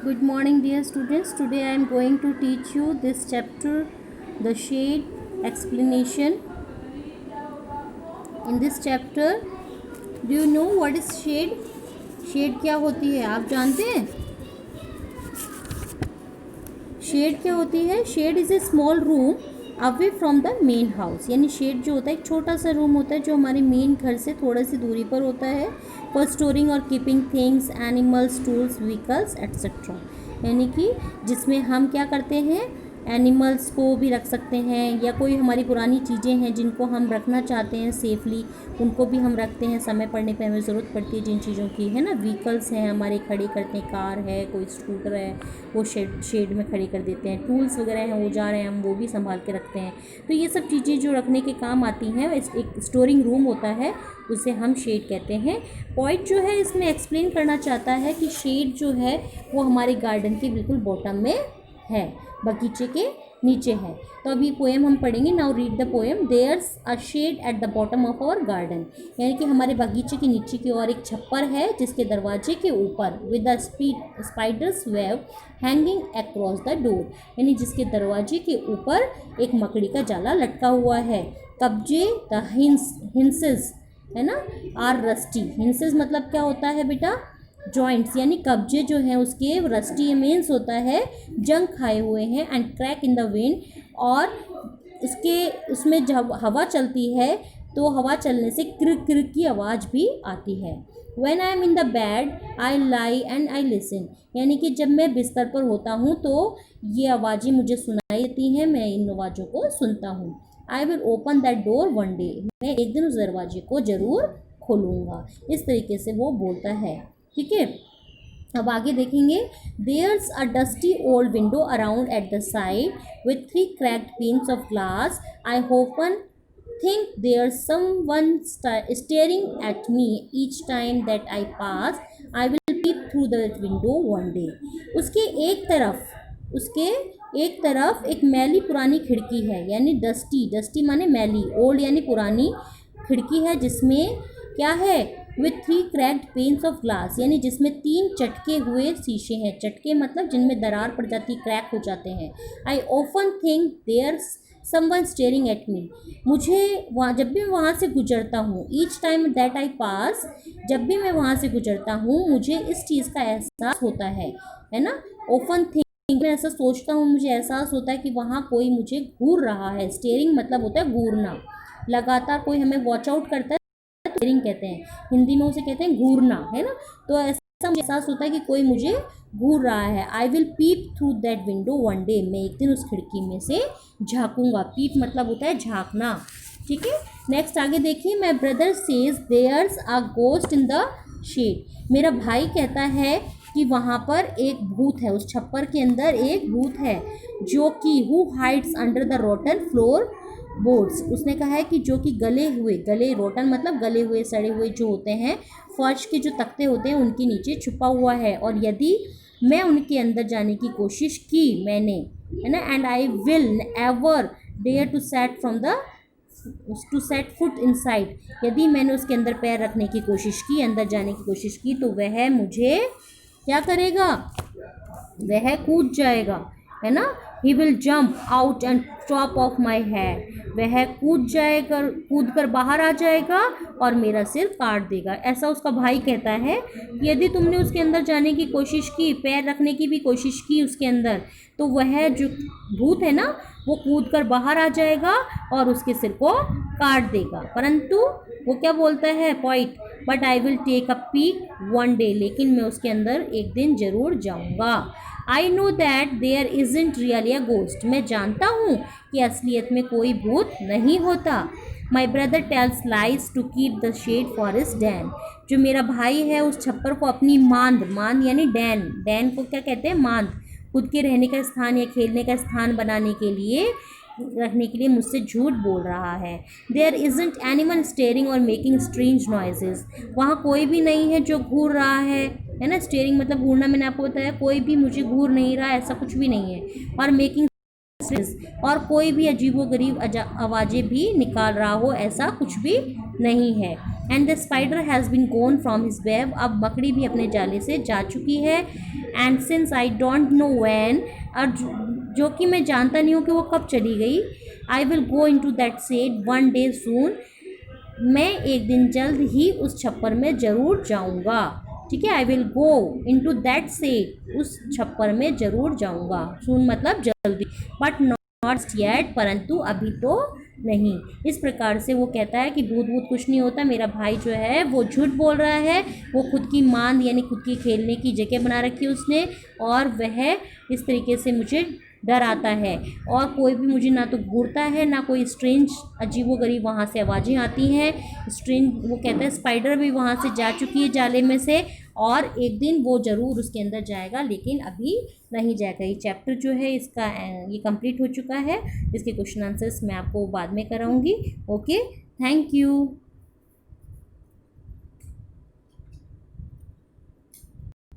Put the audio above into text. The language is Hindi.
Good morning, dear students. Today I am going to teach you this chapter, the shade explanation. In this chapter, do you know what is shade? Shade क्या होती है आप जानते हैं? शेड क्या होती है? Shed is a small room away from the main house. यानी शेड जो होता है एक छोटा सा रूम होता है जो हमारे मेन घर से थोड़ा सी दूरी पर होता है, फॉर स्टोरिंग और keeping things, animals, tools, vehicles etcetera. यानी कि जिसमें हम क्या करते हैं, एनिमल्स को भी रख सकते हैं या कोई हमारी पुरानी चीज़ें हैं जिनको हम रखना चाहते हैं सेफली, उनको भी हम रखते हैं। समय पड़ने पे हमें ज़रूरत पड़ती है जिन चीज़ों की, है ना। व्हीकल्स हैं हमारे खड़ी करते हैं, कार है, कोई स्कूटर है, वो शेड में खड़ी कर देते हैं। टूल्स वगैरह हैं, औजार हैं, हम वो भी संभाल के रखते हैं। तो ये सब चीज़ें जो रखने के काम आती हैं, एक स्टोरिंग रूम होता है, उसे हम शेड कहते हैं। पॉइंट जो है इसमें एक्सप्लेन करना चाहता है कि शेड जो है वो हमारे गार्डन के बिल्कुल बॉटम में है, बगीचे के नीचे है। तो अभी पोएम हम पढ़ेंगे। Now read the poem. There's a shed at the bottom of our garden. यानी कि हमारे बगीचे के नीचे की ओर एक छप्पर है जिसके दरवाजे के ऊपर with the spiders web hanging across the door. यानी जिसके दरवाजे के ऊपर एक मकड़ी का जाला लटका हुआ है। कब्जे द हिंसेस है ना, आर रस्टी। हिंसेस मतलब क्या होता है बेटा? जॉइंट्स। यानी कब्जे जो हैं उसके रस्टी मीन्स होता है जंग खाए हुए हैं, and crack in the wind. और उसमें जब हवा चलती है तो हवा चलने से क्रिक क्रिक की आवाज़ भी आती है। When I am in the bed, I lie and I listen। यानी कि जब मैं बिस्तर पर होता हूँ तो ये आवाज़ें मुझे सुनाई देती हैं, मैं इन आवाज़ों को सुनता हूँ। I will open that door one day। मैं एक दिन उस दरवाजे को ज़रूर खोलूँगा। इस तरीके से वो बोलता है, ठीक है। अब आगे देखेंगे। There's a dusty old window around at the side with 3 cracked panes of glass. I often think there's someone staring at me each time that I pass. I will peep through the window one day। उसके एक तरफ एक मैली पुरानी खिड़की है, यानी डस्टी माने मैली, ओल्ड यानी पुरानी खिड़की है जिसमें क्या है, with 3 cracked pains of glass. यानी जिसमें 3 चटके हुए शीशे हैं। चटके मतलब जिनमें दरार पड़ जाती, क्रैक हो जाते हैं। I often think there someone staring at me. मुझे वहाँ जब भी मैं वहाँ से गुजरता हूँ, each time that I pass, जब भी मैं वहाँ से गुजरता हूँ मुझे इस चीज़ का एहसास होता है ना। ऑफन थिंक, मैं ऐसा सोचता हूँ, मुझे एहसास होता है कि वहाँ कोई मुझे घूर रहा है। स्टेयरिंग मतलब होता है घूरना, लगातार कोई हमें वॉच आउट करता है, स्टेयरिंग कहते हैं। हिंदी में उसे कहते हैं घूरना, है ना। तो ऐसा मुझे एहसास होता है कि कोई मुझे घूर रहा है। I will pep through that window one day. मैं एक दिन उस खिड़की में से झाँकूंगा। पीप मतलब होता है झाँकना, ठीक है। नेक्स्ट आगे देखिए। My brother says there's a ghost in the shed. मेरा भाई कहता है कि वहाँ पर एक भूत है, उस छप्पर के अंदर एक भूत है, जो कि who hides under the rotten floor boards. उसने कहा है कि जो कि गले रोटन मतलब गले हुए सड़े हुए जो होते हैं, फर्श के जो तख्ते होते हैं उनके नीचे छुपा हुआ है। और यदि मैं उनके अंदर जाने की कोशिश की मैंने, है ना, and I will ever dare to set foot inside. यदि मैंने उसके अंदर पैर रखने की कोशिश की, अंदर जाने की कोशिश की, तो वह मुझे क्या करेगा, वह कूद जाएगा, है ना। He will jump out and chop of my head. वह कूद कर बाहर आ जाएगा और मेरा सिर काट देगा। ऐसा उसका भाई कहता है कि यदि तुमने उसके अंदर जाने की कोशिश की, पैर रखने की भी कोशिश की उसके अंदर, तो वह जो भूत है ना वो कूद कर बाहर आ जाएगा और उसके सिर को काट देगा। परंतु वो क्या बोलता है, point, but I will take a peek one day. लेकिन मैं उसके अंदर एक दिन जरूर जाऊंगा। I know that there isn't really a ghost. मैं जानता हूँ कि असलियत में कोई भूत नहीं होता। My brother tells lies to keep the shed for his den. जो मेरा भाई है उस छप्पर को अपनी मांद यानी डैन को क्या कहते हैं, मांद, खुद के रहने का स्थान या खेलने का स्थान बनाने के लिए, रखने के लिए मुझसे झूठ बोल रहा है। देयर इजंट एनीवन स्टेयरिंग और मेकिंग स्ट्रेंज नॉइजेज। वहाँ कोई भी नहीं है जो घूर रहा है ना। स्टेयरिंग मतलब घूरना, मैंने आपको बताया, कोई भी मुझे घूर नहीं रहा, ऐसा कुछ भी नहीं है। और मेकिंग और कोई भी अजीबोगरीब आवाज़ें भी निकाल रहा हो, ऐसा कुछ भी नहीं है। And the spider has been gone from his web, अब मकड़ी भी अपने जाले से जा चुकी है। And since I don't know when, और जो कि मैं जानता नहीं हूँ कि वो कब चली गई। I will go into that set one day soon, मैं एक दिन जल्द ही उस छप्पर में ज़रूर जाऊँगा। ठीक है, I will go into that shed, उस छप्पर में ज़रूर जाऊँगा। सून मतलब जल्दी, बट नॉट येट, परंतु अभी तो नहीं। इस प्रकार से वो कहता है कि भूत भूत कुछ नहीं होता, मेरा भाई जो है वो झूठ बोल रहा है, वो खुद की मांद यानी खुद की खेलने की जगह बना रखी है उसने, और वह इस तरीके से मुझे डराता है, और कोई भी मुझे ना तो घूरता है, ना कोई स्ट्रेंज अजीबोगरीब वहाँ से आवाज़ें आती हैं। स्ट्रेंज, वो कहता है स्पाइडर भी वहाँ से जा चुकी है जाले में से, और एक दिन वो ज़रूर उसके अंदर जाएगा, लेकिन अभी नहीं जाएगा। ये चैप्टर जो है इसका ये कंप्लीट हो चुका है। इसके क्वेश्चन आंसर्स मैं आपको बाद में कराऊंगी। Okay, thank you.